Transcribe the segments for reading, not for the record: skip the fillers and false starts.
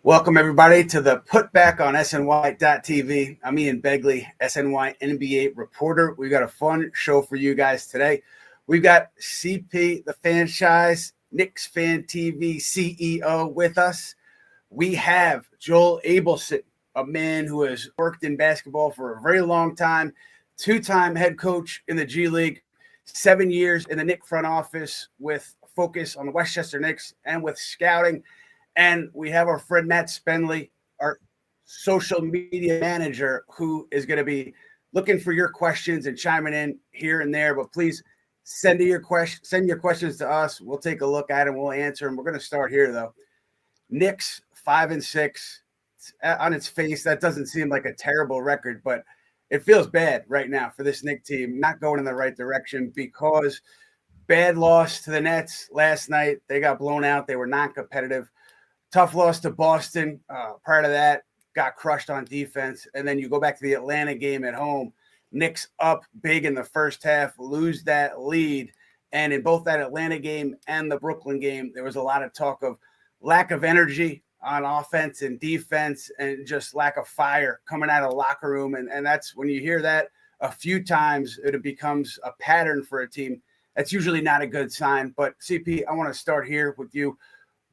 Welcome, everybody, to the Putback on SNY.TV. I'm Ian Begley, SNY NBA reporter. We've got a fun show for you guys today. We've got CP the Fanchise, Knicks Fan TV CEO with us. We have Joel Abelson, a man who has worked in basketball for a very long time, two-time head coach in the G League, 7 years in the Knicks front office with focus on the Westchester Knicks and with scouting. And we have our friend Matt Spenley, our social media manager, who is going to be looking for your questions and chiming in here and there. But please send your questions to us. We'll take a look at them. We'll answer them. We're going to start here, though. Knicks 5-6. On its face, that doesn't seem like a terrible record, but it feels bad right now for this Knicks team, not going in the right direction because bad loss to the Nets last night. They got blown out. They were non-competitive. Tough loss to Boston. Prior to that, got crushed on defense. And then you go back to the Atlanta game at home. Knicks up big in the first half, lose that lead. And in both that Atlanta game and the Brooklyn game, there was a lot of talk of lack of energy on offense and defense and just lack of fire coming out of the locker room. And that's when you hear that a few times, it becomes a pattern for a team. That's usually not a good sign. But CP, I want to start here with you.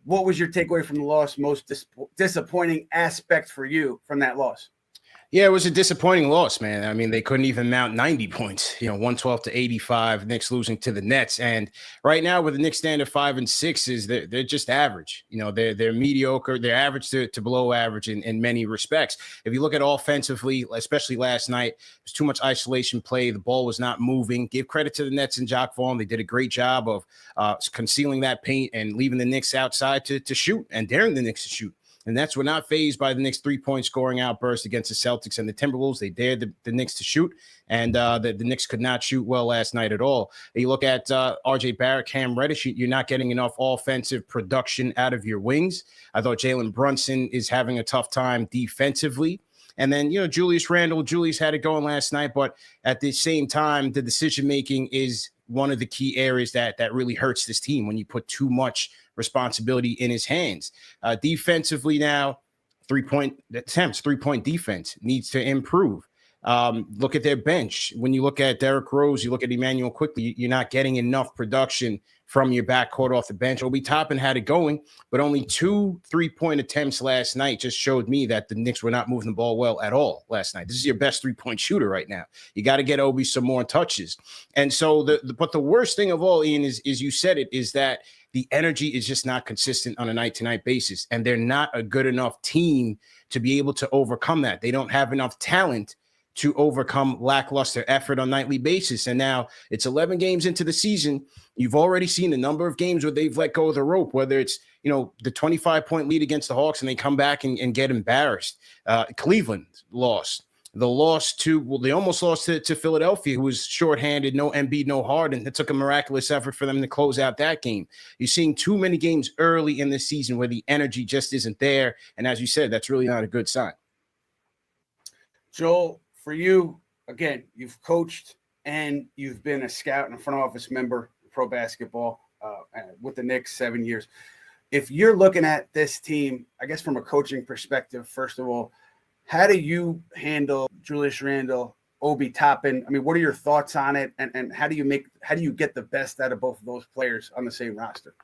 What was your takeaway from the loss, most disappointing aspect for you from that loss? Yeah, it was a disappointing loss, man. I mean, they couldn't even mount 90 points, 112-85, Knicks losing to the Nets. And right now with the Knicks standard 5-6, they're just average. They're mediocre. They're average to below average in many respects. If you look at offensively, especially last night, there's too much isolation play. The ball was not moving. Give credit to the Nets and Jock Vaughn. They did a great job of concealing that paint and leaving the Knicks outside to shoot and daring the Knicks to shoot. And that's we're not fazed by the Knicks' three-point scoring outburst against the Celtics and the Timberwolves. They dared the Knicks to shoot, and the Knicks could not shoot well last night at all. You look at R.J. Barrett, Cam Reddish, you're not getting enough offensive production out of your wings. I thought Jalen Brunson is having a tough time defensively. And then, Julius Randle, Julius had it going last night, but at the same time, the decision-making is one of the key areas that really hurts this team when you put too much responsibility in his hands. Defensively now, three-point defense needs to improve. Look at their bench. When you look at Derrick Rose, you look at Immanuel Quickley, you're not getting enough production from your backcourt off the bench. Obi Toppin had it going, but only 2 3-point attempts last night just showed me that the Knicks were not moving the ball well at all last night. This is your best 3-point shooter right now. You got to get Obi some more touches. And so but the worst thing of all, Ian, is you said it, is that the energy is just not consistent on a night-to-night basis, and they're not a good enough team to be able to overcome that. They don't have enough talent to overcome lackluster effort on a nightly basis. And now it's 11 games into the season. You've already seen a number of games where they've let go of the rope, whether it's, the 25-point lead against the Hawks and they come back and get embarrassed. Cleveland lost. They almost lost to Philadelphia, who was shorthanded, no Embiid, no Harden. It took a miraculous effort for them to close out that game. You're seeing too many games early in the season where the energy just isn't there. And as you said, that's really not a good sign. Joel, for you, again, you've coached and you've been a scout and a front office member in pro basketball with the Knicks 7 years. If you're looking at this team, I guess from a coaching perspective, first of all, how do you handle Julius Randle, Obi Toppin? I mean, what are your thoughts on it? And how do you get the best out of both of those players on the same roster?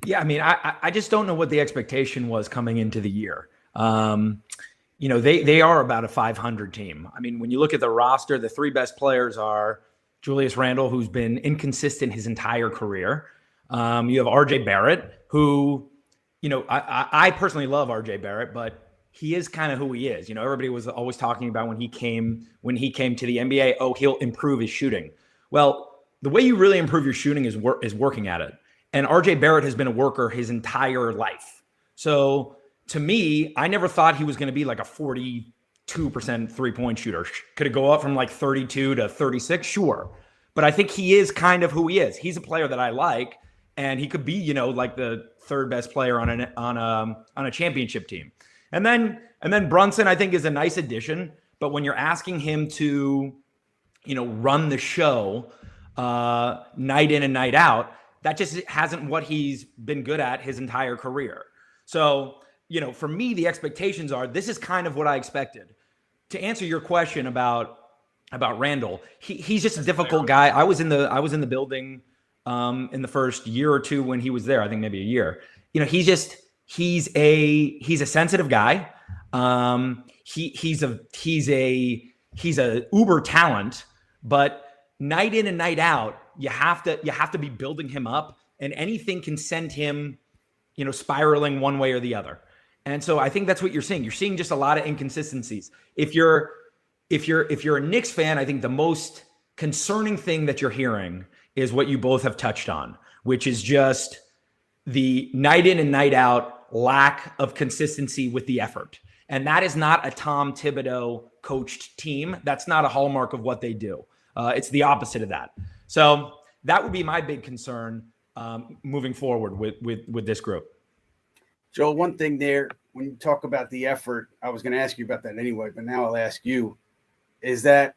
Yeah, I mean, I just don't know what the expectation was coming into the year. They are about a 500 team. I mean, when you look at the roster, the 3 best players are Julius Randle, who's been inconsistent his entire career. You have R.J. Barrett, who, I personally love R.J. Barrett, but he is kind of who he is. Everybody was always talking about when he came to the NBA, he'll improve his shooting. Well, the way you really improve your shooting is working at it. And R.J. Barrett has been a worker his entire life. So to me, I never thought he was going to be like a 42% 3-point shooter. Could it go up from like 32 to 36? Sure. But I think he is kind of who he is. He's a player that I like, and he could be, like the 3rd best player on a championship team. And then Brunson, I think, is a nice addition. But when you're asking him to, run the show night in and night out, that just hasn't what he's been good at his entire career. So for me, the expectations are, this is kind of what I expected. To answer your question about Randle, he's just a difficult guy. I was in the building in the first year or two when he was there. I think maybe a year. He's a sensitive guy. He's a uber talent, but night in and night out, you have to be building him up, and anything can send him, spiraling one way or the other. And so I think that's what you're seeing. You're seeing just a lot of inconsistencies. If you're a Knicks fan, I think the most concerning thing that you're hearing is what you both have touched on, which is just the night in and night out lack of consistency with the effort. And that is not a Tom Thibodeau coached team. That's not a hallmark of what they do. It's the opposite of that. So that would be my big concern moving forward with this group. Joel, one thing there, when you talk about the effort, I was going to ask you about that anyway, but now I'll ask you, is that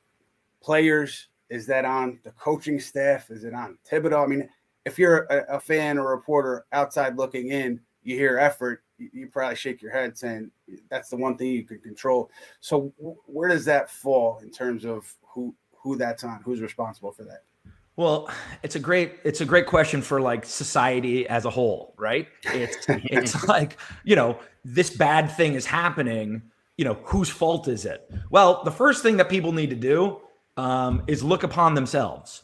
players? Is that on the coaching staff? Is it on Thibodeau? I mean, if you're a fan or a reporter outside looking in, you hear effort, you probably shake your head saying that's the one thing you can control. So where does that fall in terms of who that's on? Who's responsible for that? Well, it's a great question for like society as a whole, right? It's like, this bad thing is happening, whose fault is it? Well, the first thing that people need to do is look upon themselves.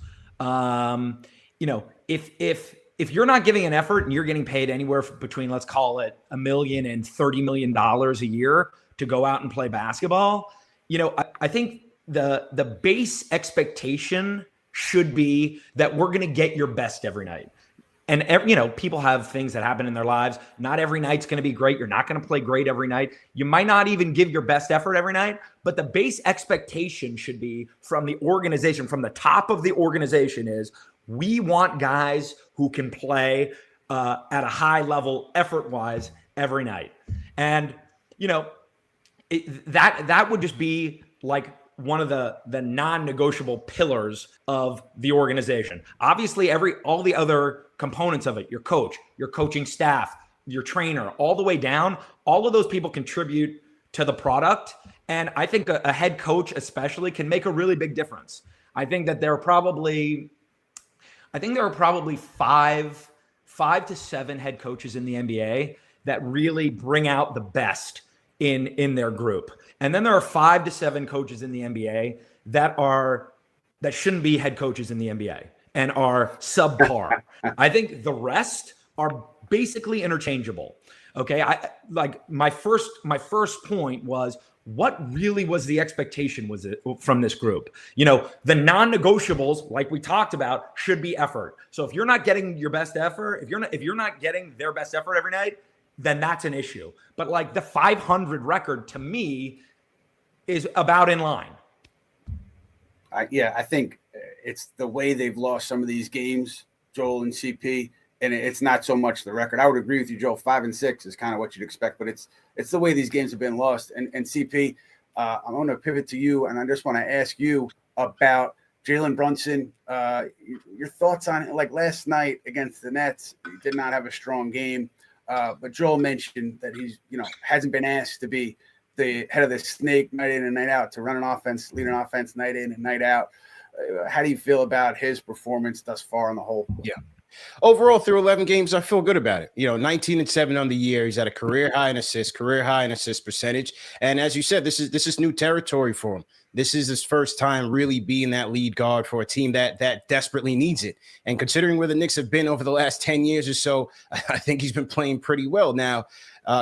If you're not giving an effort and you're getting paid anywhere between, let's call it $1 million and $30 million a year to go out and play basketball, I think the base expectation should be that we're going to get your best every night. And, people have things that happen in their lives. Not every night's going to be great. You're not going to play great every night. You might not even give your best effort every night, but the base expectation should be from the organization, from the top of the organization, is we want guys who can play at a high level effort-wise every night. And, that would just be like one of the non-negotiable pillars of the organization. Obviously, all the other components of it, your coach, your coaching staff, your trainer, all the way down, all of those people contribute to the product. And I think a head coach especially can make a really big difference. I think that there are probably 5 to 7 head coaches in the NBA that really bring out the best in their group. And then there are 5 to 7 coaches in the NBA that shouldn't be head coaches in the NBA and are subpar. I think the rest are basically interchangeable. Okay. My first point was, what really was the expectation from this group? The non-negotiables, like we talked about, should be effort. So if you're not getting your best effort, if you're not getting their best effort every night, then that's an issue. But like the 500 record to me is about in line. I think it's the way they've lost some of these games, Joel and CP, and it's not so much the record. I would agree with you, Joel. 5-6 is kind of what you'd expect, but it's the way these games have been lost. And CP, I'm going to pivot to you, and I just want to ask you about Jalen Brunson. Your thoughts on it? Like last night against the Nets, he did not have a strong game. But Joel mentioned that he's, hasn't been asked to be the head of the snake night in and night out, to run an offense, lead an offense night in and night out. How do you feel about his performance thus far on the whole? Yeah. Overall, through 11 games, I feel good about it. 19-7 on the year. He's at a career high in assist percentage. And as you said, this is new territory for him. This is his first time really being that lead guard for a team that desperately needs it. And considering where the Knicks have been over the last 10 years or so, I think he's been playing pretty well. Now,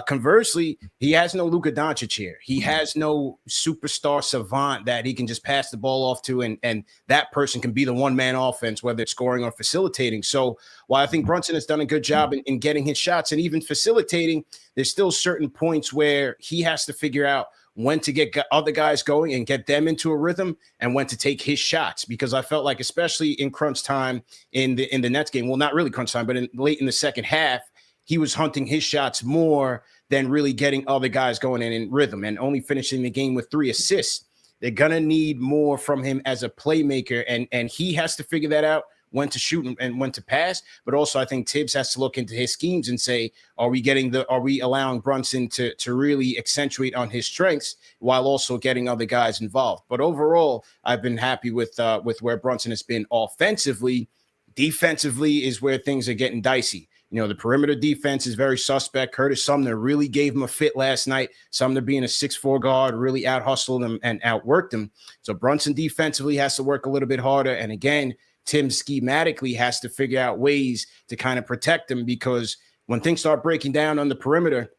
conversely, he has no Luka Doncic here. He has no superstar savant that he can just pass the ball off to, and that person can be the one-man offense, whether it's scoring or facilitating. So while I think Brunson has done a good job in getting his shots and even facilitating, there's still certain points where he has to figure out when to get other guys going and get them into a rhythm, and when to take his shots. Because I felt like, especially in crunch time in the Nets game, well, not really crunch time, but late in the second half, he was hunting his shots more than really getting other guys going in rhythm, and only finishing the game with 3 assists. They're going to need more from him as a playmaker, and he has to figure that out when to shoot and when to pass. But also, I think Tibbs has to look into his schemes and say, are we allowing Brunson to really accentuate on his strengths while also getting other guys involved? But overall, I've been happy with where Brunson has been offensively. Defensively is where things are getting dicey. The perimeter defense is very suspect. Curtis Sumner really gave him a fit last night. Sumner being a 6'4" guard really out-hustled him and outworked him. So Brunson defensively has to work a little bit harder. And again, Tim schematically has to figure out ways to kind of protect him, because when things start breaking down on the perimeter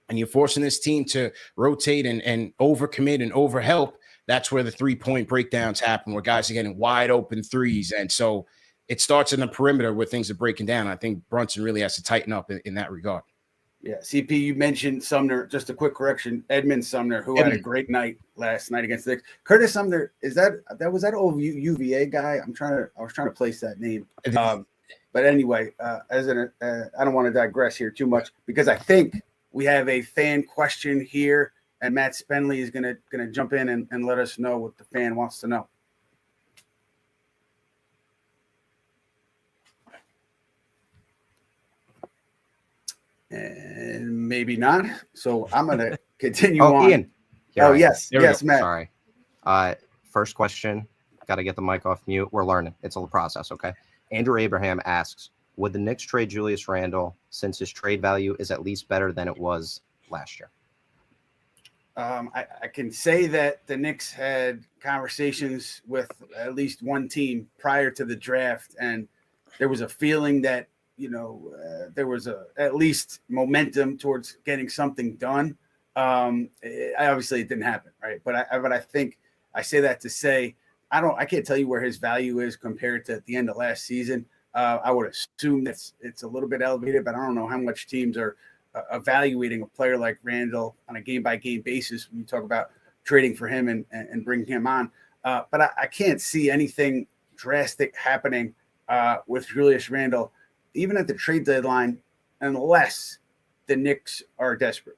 and you're forcing this team to rotate and overcommit and overhelp, that's where the three-point breakdowns happen, where guys are getting wide open threes. And so it starts in the perimeter where things are breaking down. I think Brunson really has to tighten up in that regard. Yeah, CP, you mentioned Sumner. Just a quick correction: Edmund Sumner, who had a great night last night against the Knicks. Curtis Sumner, was that old UVA guy? I was trying to place that name. But anyway, I don't want to digress here too much, because I think we have a fan question here, and Matt Spenley is gonna jump in and let us know what the fan wants to know. And maybe not. So I'm going to continue on. Ian. Yes, Matt. Sorry. First question. Got to get the mic off mute. We're learning. It's a process, okay? Andrew Abraham asks, would the Knicks trade Julius Randle since his trade value is at least better than it was last year? I can say that the Knicks had conversations with at least one team prior to the draft, and there was a feeling that there was at least momentum towards getting something done. Obviously, it didn't happen, right? But I think I say that to say I can't tell you where his value is compared to at the end of last season. I would assume that it's a little bit elevated, but I don't know how much teams are evaluating a player like Randle on a game-by-game basis when you talk about trading for him and bringing him on. But I can't see anything drastic happening with Julius Randle, even at the trade deadline, unless the Knicks are desperate.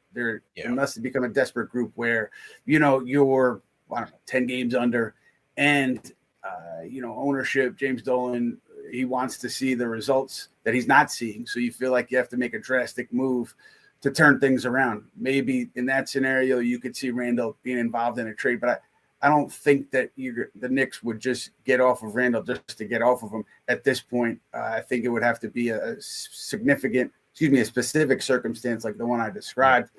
Unless they become a desperate group where, you're 10 games under, and ownership, James Dolan, he wants to see the results that he's not seeing. So you feel like you have to make a drastic move to turn things around. Maybe in that scenario, you could see Randle being involved in a trade, but I don't think that the Knicks would just get off of Randle just to get off of him at this point. I think it would have to be a specific circumstance like the one I described.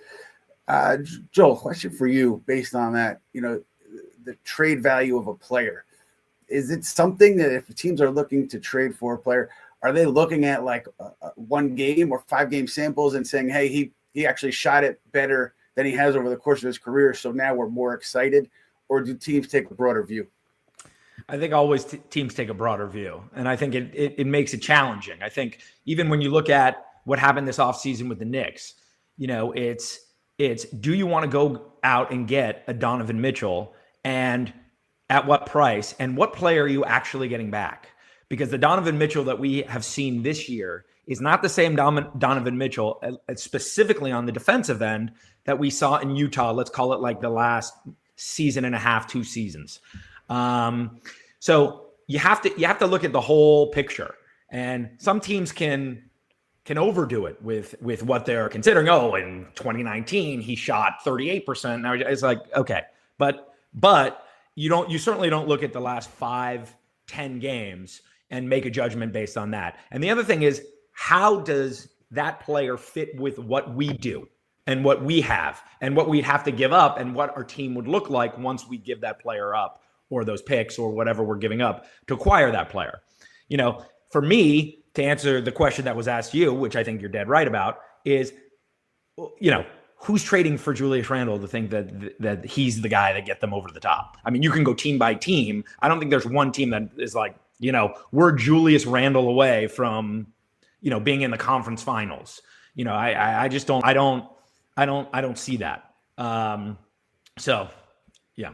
Joel, question for you based on that, the trade value of a player. Is it something that if teams are looking to trade for a player, are they looking at like one game or 5 game samples and saying, hey, he actually shot it better than he has over the course of his career, so now we're more excited? Or do teams take a broader view? I think always teams take a broader view, and I think it makes it challenging. I think even when you look at what happened this offseason with the Knicks, it's do you want to go out and get a Donovan Mitchell, and at what price, and what player are you actually getting back? Because the Donovan Mitchell that we have seen this year is not the same Donovan Mitchell, specifically on the defensive end, that we saw in Utah. Let's call it like the last season and a half, 2 seasons. So you have to look at the whole picture, and some teams can overdo it with what they're considering. Oh, in 2019 he shot 38%. Now it's like, okay, but you certainly don't look at the last 5-10 games and make a judgment based on that. And the other thing is, how does that player fit with what we do and what we have and what we'd have to give up and what our team would look like once we give that player up, or those picks or whatever we're giving up to acquire that player? For me, to answer the question that was asked you, which I think you're dead right about, is, who's trading for Julius Randle to think that he's the guy that get them over the top? I mean, you can go team by team. I don't think there's one team that is like, we're Julius Randle away from, being in the conference finals. I just don't. I don't see that. So, yeah.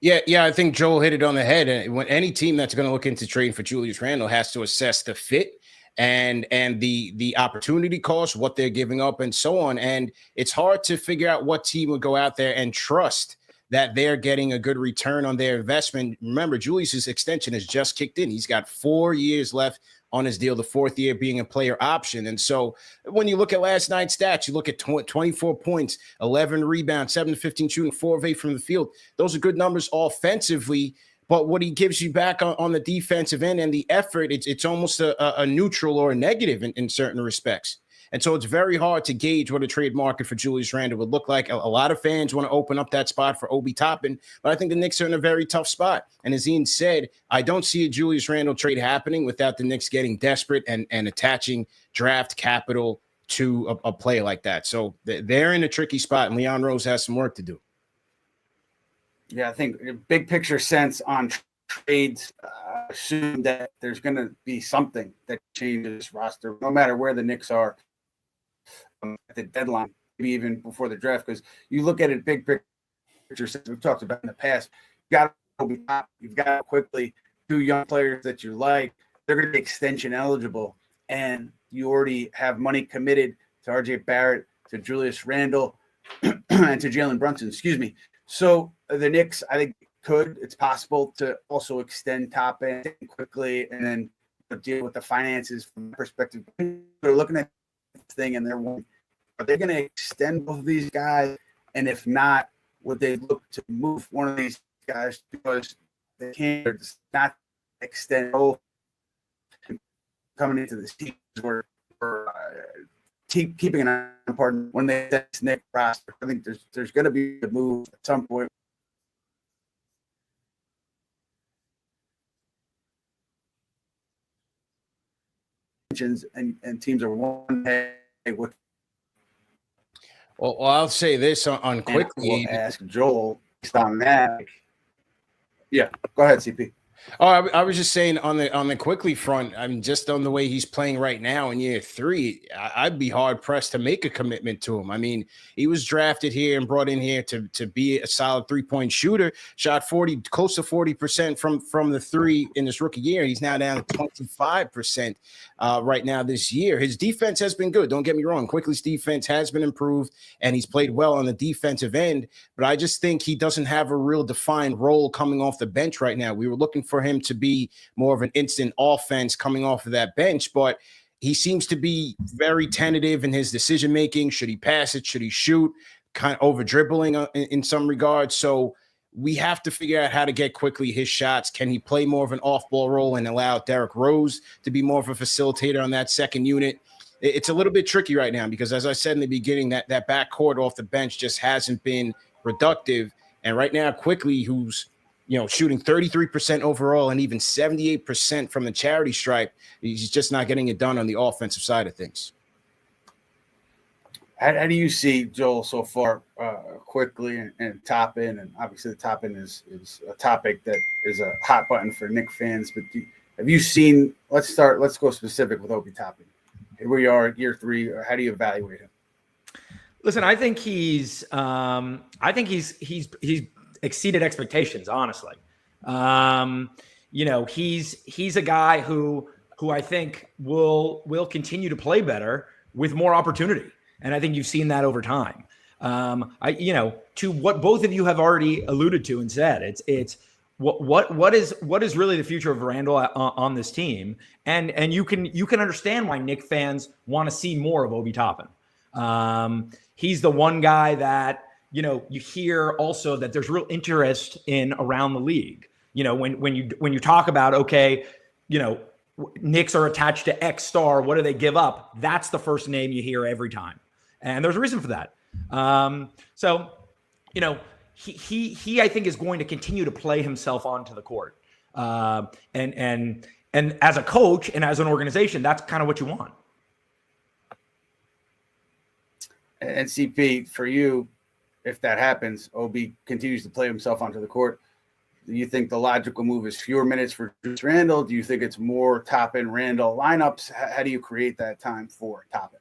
Yeah, I think Joel hit it on the head. And when any team that's going to look into trading for Julius Randle has to assess the fit and the opportunity cost, what they're giving up, and so on. And it's hard to figure out what team would go out there and trust that they're getting a good return on their investment. Remember, Julius's extension has just kicked in. He's got 4 years left on his deal, the 4th year being a player option. And so when you look at last night's stats, you look at 24 points, 11 rebounds, 7 to 15 shooting, 4 of 8 from the field. Those are good numbers offensively. But what he gives you back on the defensive end and the effort, it's almost a neutral or a negative in certain respects. And so it's very hard to gauge what a trade market for Julius Randle would look like. A lot of fans want to open up that spot for Obi Toppin, but I think the Knicks are in a very tough spot. And as Ian said, I don't see a Julius Randle trade happening without the Knicks getting desperate and attaching draft capital to a play like that. So they're in a tricky spot, and Leon Rose has some work to do. Yeah, I think big picture sense on trades, assume that there's going to be something that changes this roster, no matter where the Knicks are at the deadline, maybe even before the draft. Because you look at it big picture sense, we've talked about in the past. You've got Quickley, 2 young players that you like. They're going to be extension eligible, and you already have money committed to RJ Barrett, to Julius Randle, and to Jalen Brunson. Excuse me. So the Knicks, I think, it's possible to also extend Toppin quickly and then deal with the finances from the perspective. They're looking at this thing and they're wondering, are they going to extend both of these guys? And if not, would they look to move one of these guys because they can't not extend both coming into this team where keeping an eye on partner when they set Nick roster. I think there's going to be a move at some point. And teams are one day. Well, I'll say this on Quickley. We'll ask Joel based on that. Yeah, go ahead, CP. Oh, I was just saying on the Quickley front, I mean, just on the way he's playing right now in year 3, I'd be hard pressed to make a commitment to him. I mean, he was drafted here and brought in here to be a solid 3-point shooter, shot close to 40% from the 3 in his rookie year. He's now down to 25% right now this year. His defense has been good. Don't get me wrong. Quickley's defense has been improved, and he's played well on the defensive end. But I just think he doesn't have a real defined role coming off the bench right now. We were looking for him to be more of an instant offense coming off of that bench, but he seems to be very tentative in his decision making. Should he pass it? Should he shoot? Kind of over dribbling in some regards. So we have to figure out how to get Quickley his shots. Can he play more of an off-ball role and allow Derrick Rose to be more of a facilitator on that second unit? It's a little bit tricky right now because, as I said in the beginning, that backcourt off the bench just hasn't been productive. And right now, Quickley, who's shooting 33% overall and even 78% from the charity stripe, he's just not getting it done on the offensive side of things. How do you see, Joel, so far, Quickley and Toppin? And obviously the Toppin is a topic that is a hot button for Knicks fans. But have you seen – let's go specific with Obi Toppin. Here we are at year 3. How do you evaluate him? Listen, I think he's exceeded expectations, honestly. He's a guy who I think will continue to play better with more opportunity. And I think you've seen that over time. To what both of you have already alluded to and said, it's what is really the future of Randle on this team. And you can understand why Knicks fans want to see more of Obi Toppin. He's the one guy that, you hear also that there's real interest in around the league. When you talk about, okay, Knicks are attached to X star, what do they give up? That's the first name you hear every time. And there's a reason for that. He I think is going to continue to play himself onto the court. And as a coach and as an organization, that's kind of what you want. And CP, for you, if that happens, Obi continues to play himself onto the court. Do you think the logical move is fewer minutes for Julius Randle? Do you think it's more Toppin Randle lineups? How do you create that time for Toppin?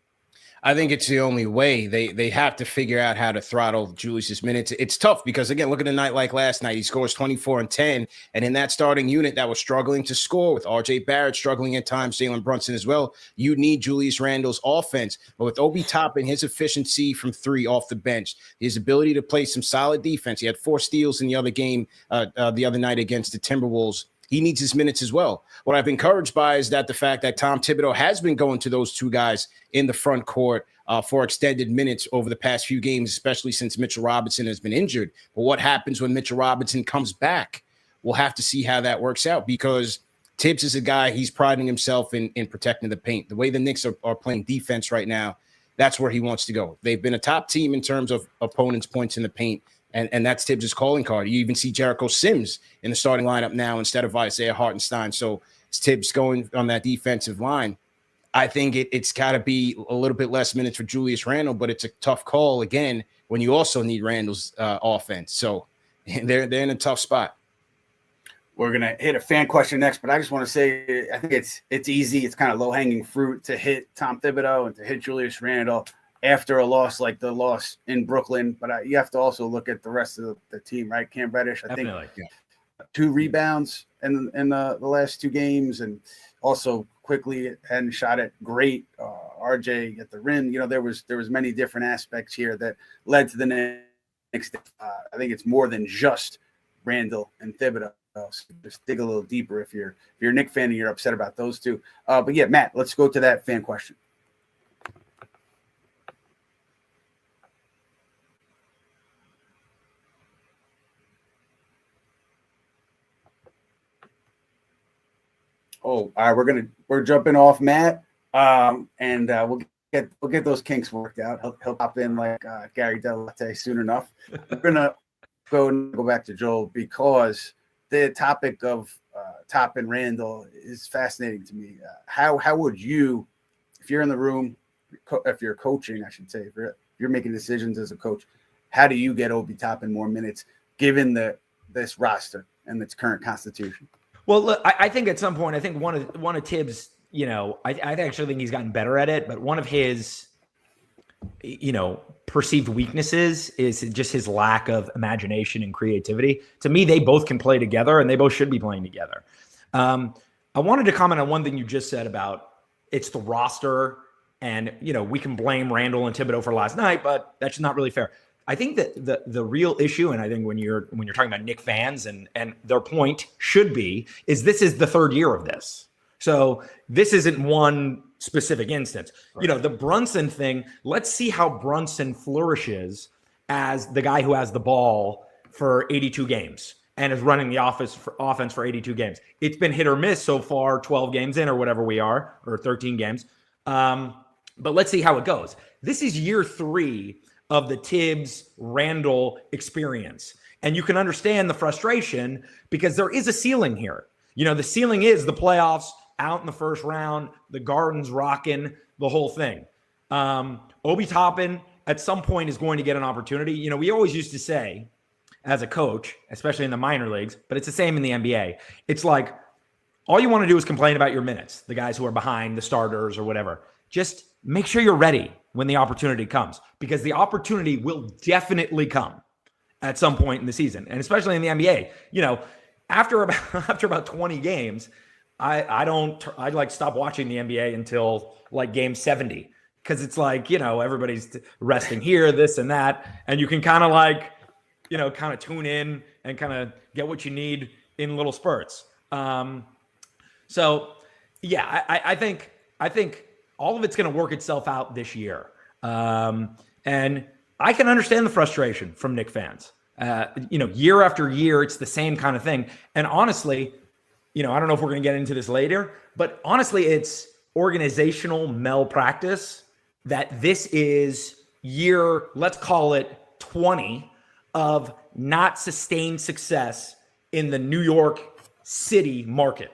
I think it's the only way. They have to figure out how to throttle Julius's minutes. It's tough because, again, look at a night like last night. He scores 24 and 10. And in that starting unit that was struggling to score, with RJ Barrett struggling at times, Jalen Brunson as well, you need Julius Randle's offense. But with Obi Toppin, his efficiency from three off the bench, his ability to play some solid defense. He had 4 steals in the other game the other night against the Timberwolves. He needs his minutes as well. What I've been encouraged by is that the fact that Tom Thibodeau has been going to those two guys in the front court for extended minutes over the past few games, especially since Mitchell Robinson has been injured. But what happens when Mitchell Robinson comes back? We'll have to see how that works out, because Tibbs is a guy, he's priding himself in protecting the paint. The way the Knicks are playing defense right now, that's where he wants to go. They've been a top team in terms of opponents' points in the paint. And that's Tibbs' calling card. You even see Jericho Sims in the starting lineup now instead of Isaiah Hartenstein. So it's Tibbs going on that defensive line. I think it's got to be a little bit less minutes for Julius Randle, but it's a tough call, again, when you also need Randle's offense. So they're in a tough spot. We're going to hit a fan question next, but I just want to say I think it's easy. It's kind of low-hanging fruit to hit Tom Thibodeau and to hit Julius Randle after a loss like the loss in Brooklyn. But you have to also look at the rest of the team, right? Cam Reddish, I think 2 rebounds in the last 2 games, and also Quickley hadn't shot it great. RJ at the rim. There was many different aspects here that led to the next. I think it's more than just Randle and Thibodeau. So just dig a little deeper if you're a Knicks fan and you're upset about those two. But yeah, Matt, let's go to that fan question. Oh, all right, we're jumping off Matt, and we'll get those kinks worked out. He'll pop in like Gary Delate soon enough. We're gonna go back to Joel, because the topic of Toppin Randle is fascinating to me. How would you, if you're in the room, if you're coaching, I should say, if you're making decisions as a coach, how do you get Obi Toppin more minutes given this roster and its current constitution? Well, look, I think at some point, I think one of Tibbs, I actually think he's gotten better at it, but one of his, perceived weaknesses is just his lack of imagination and creativity. To me, they both can play together, and they both should be playing together. I wanted to comment on one thing you just said about it's the roster, and we can blame Randle and Thibodeau for last night, but that's not really fair. I think that the real issue, and I think when you're talking about Knicks fans and their point should be, is this is the 3rd year of this. So this isn't one specific instance. Right. The Brunson thing, let's see how Brunson flourishes as the guy who has the ball for 82 games and is running the offense for 82 games. It's been hit or miss so far, 12 games in or whatever we are, or 13 games. But let's see how it goes. This is year 3 of the Tibbs Randle experience. And you can understand the frustration because there is a ceiling here. The ceiling is the playoffs, out in the first round, the Garden's rocking, the whole thing. Obi Toppin at some point is going to get an opportunity. We always used to say as a coach, especially in the minor leagues, but it's the same in the NBA. It's like all you want to do is complain about your minutes, the guys who are behind, the starters or whatever. Just make sure you're ready when the opportunity comes, because the opportunity will definitely come at some point in the season. And especially in the NBA, after about 20 games, I'd like stop watching the NBA until like game 70. Cause it's like, everybody's resting here, this and that. And you can kind of tune in and kind of get what you need in little spurts. So yeah, I think all of it's going to work itself out this year. And I can understand the frustration from Knicks fans. Year after year, it's the same kind of thing. And honestly, I don't know if we're going to get into this later, but honestly, it's organizational malpractice that this is year, let's call it 20 of not sustained success in the New York City market.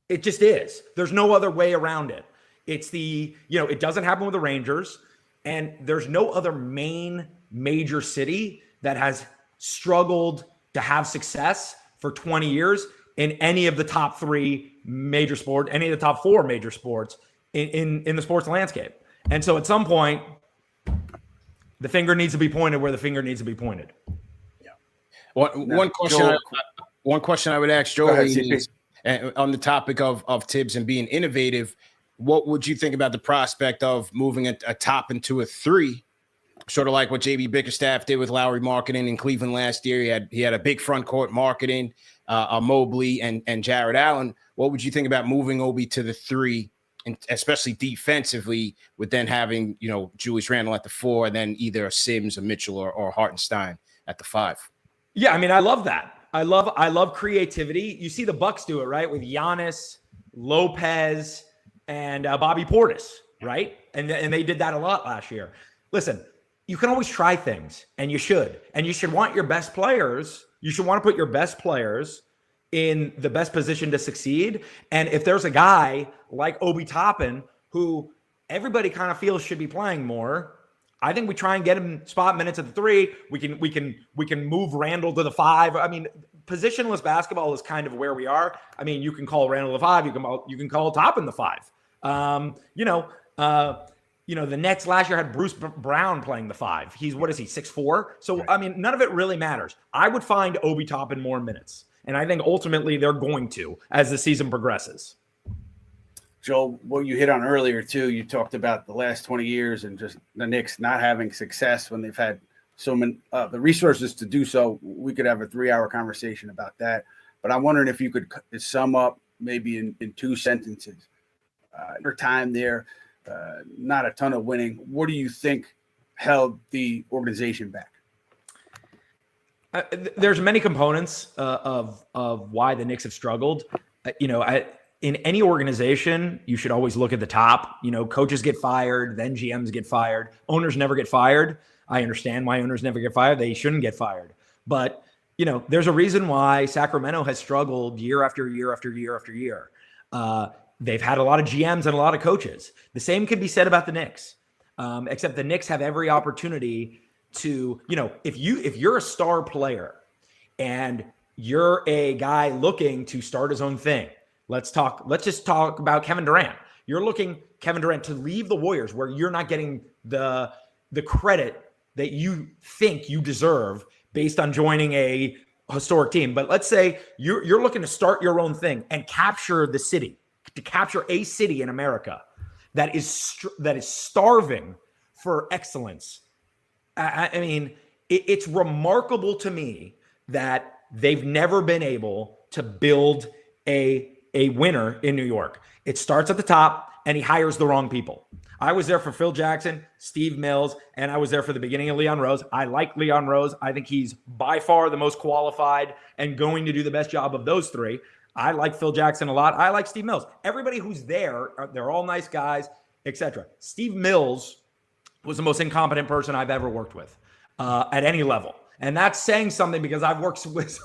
It just is. There's no other way around it. It's it doesn't happen with the Rangers, and there's no other major city that has struggled to have success for 20 years in any of the top 3 major sports, any of the top 4 major sports in the sports landscape. And so at some point, the finger needs to be pointed where the finger needs to be pointed. Yeah. One question I would ask Joel is, on the topic of Tibbs and being innovative, what would you think about the prospect of moving a top into a 3, sort of like what JB Bickerstaff did with Lowry Marketing in Cleveland last year? He had a big front court Marketing, Mobley and Jared Allen. What would you think about moving Obi to the 3, and especially defensively, with then having, Julius Randle at the 4, and then either a Sims, a Mitchell, or Hartenstein at the 5? Yeah, I mean, I love that. I love creativity. You see the Bucks do it, right? With Giannis, Lopez, and Bobby Portis, right? And they did that a lot last year. Listen, you can always try things, and you should. And you should want your best players. You should want to put your best players in the best position to succeed. And if there's a guy like Obi Toppin, who everybody kind of feels should be playing more, I think we try and get him spot minutes at the 3. We can move Randle to the 5. I mean, positionless basketball is kind of where we are. I mean, you can call Randle the 5. You can call Toppin the 5. The Nets last year had Bruce Brown playing the 5. He's, what is he, 6'4"? So, I mean, none of it really matters. I would find Obi Toppin more minutes. And I think ultimately they're going to as the season progresses. Joel, what you hit on earlier, too, you talked about the last 20 years and just the Knicks not having success when they've had so many the resources to do so. We could have a 3-hour conversation about that. But I'm wondering if you could sum up maybe in 2 sentences. Your time there, not a ton of winning. What do you think held the organization back? There's many components of why the Knicks have struggled. In any organization, you should always look at the top. Coaches get fired, then GMs get fired. Owners never get fired. I understand why owners never get fired. They shouldn't get fired. But, there's a reason why Sacramento has struggled year after year after year after year. They've had a lot of GMs and a lot of coaches. The same could be said about the Knicks, except the Knicks have every opportunity to, if you're a star player and you're a guy looking to start his own thing. Let's just talk about Kevin Durant. You're looking, Kevin Durant, to leave the Warriors where you're not getting the credit that you think you deserve based on joining a historic team. But let's say you're looking to start your own thing and capture the city, to capture a city in America that is starving for excellence. I mean, it's remarkable to me that they've never been able to build a winner in New York. It starts at the top, and he hires the wrong people. I was there for Phil Jackson, Steve Mills, and I was there for the beginning of Leon Rose. I like Leon Rose. I think he's by far the most qualified and going to do the best job of those 3. I like Phil Jackson a lot. I like Steve Mills. Everybody who's there, they're all nice guys, etc. Steve Mills was the most incompetent person I've ever worked with at any level. And that's saying something because I've worked with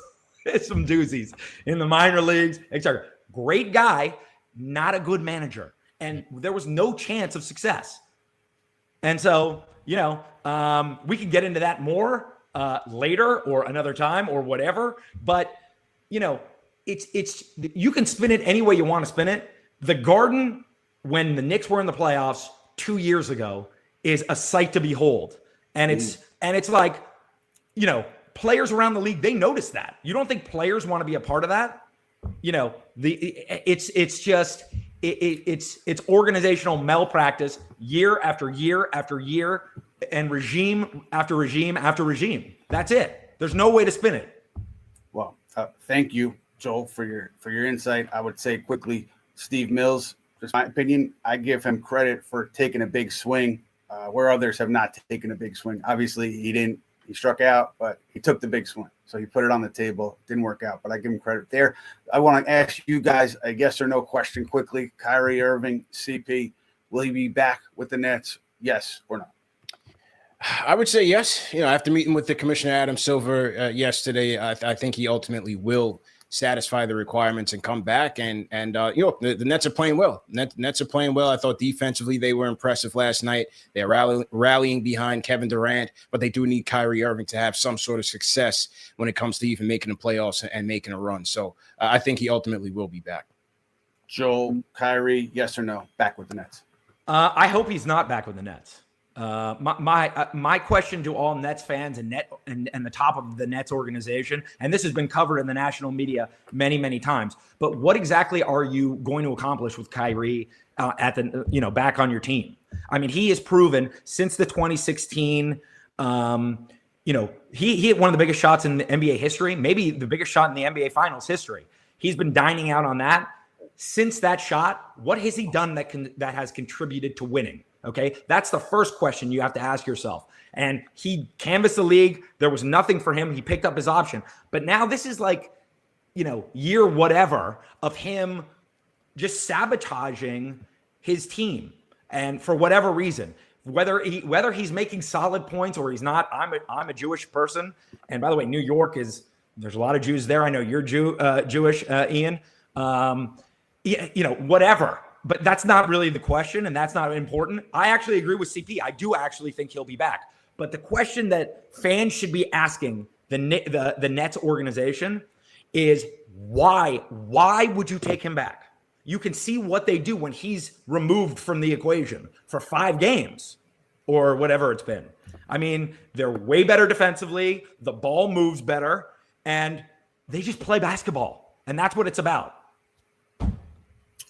some doozies in the minor leagues, etc. Great guy, not a good manager. And there was no chance of success. And so, we can get into that more later or another time or whatever. But, it's you can spin it any way you want to spin it. The Garden, when the Knicks were in the playoffs 2 years ago, is a sight to behold. And it's like, players around the league, they notice that. You don't think players want to be a part of that? It's organizational malpractice year after year after year and regime after regime after regime. That's it. There's no way to spin it. Well, thank you, Joel, for your insight. I would say quickly, Steve Mills, just my opinion, I give him credit for taking a big swing where others have not taken a big swing. Obviously, he struck out, but he took the big swing. So he put it on the table. Didn't work out, but I give him credit there. I want to ask you guys a yes or no question quickly. Kyrie Irving, CP, will he be back with the Nets? Yes or no? I would say yes. After meeting with the Commissioner Adam Silver yesterday, I think he ultimately will satisfy the requirements and come back. And the Nets are playing well. Nets are playing well. I thought defensively they were impressive last night. They're rallying behind Kevin Durant, but they do need Kyrie Irving to have some sort of success when it comes to even making the playoffs and making a run. So I think he ultimately will be back. Joel, Kyrie, yes or no, back with the Nets? I hope he's not back with the Nets. My question to all Nets fans and the top of the Nets organization, and this has been covered in the national media many times, but what exactly are you going to accomplish with Kyrie back on your team? I mean, he has proven since the 2016, he hit one of the biggest shots in the NBA history, maybe the biggest shot in the NBA Finals history. He's been dining out on that. Since that shot, what has he done that has contributed to winning? Okay, that's the first question you have to ask yourself. And he canvassed the league. There was nothing for him. He picked up his option. But now this is like, year whatever of him just sabotaging his team. And for whatever reason, whether he's making solid points or he's not, I'm a Jewish person. And by the way, New York there's a lot of Jews there. I know you're Jewish, Ian. Whatever. But that's not really the question, and that's not important. I actually agree with CP. I do actually think he'll be back. But the question that fans should be asking the Nets organization is why? Why would you take him back? You can see what they do when he's removed from the equation for 5 games or whatever it's been. I mean, they're way better defensively. The ball moves better, and they just play basketball, and that's what it's about.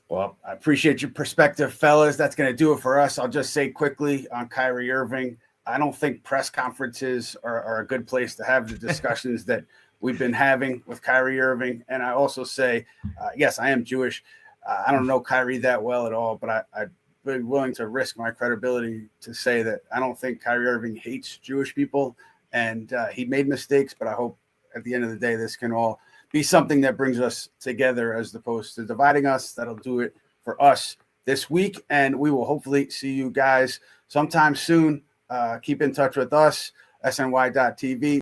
Well, I appreciate your perspective, fellas. That's going to do it for us. I'll just say quickly on Kyrie Irving, I don't think press conferences are a good place to have the discussions that we've been having with Kyrie Irving. And I also say, yes, I am Jewish. I don't know Kyrie that well at all, but I'd be willing to risk my credibility to say that I don't think Kyrie Irving hates Jewish people. And he made mistakes, but I hope at the end of the day, this can all be something that brings us together as opposed to dividing us. That'll do it for us this week. And we will hopefully see you guys sometime soon. Keep in touch with us, SNY.TV.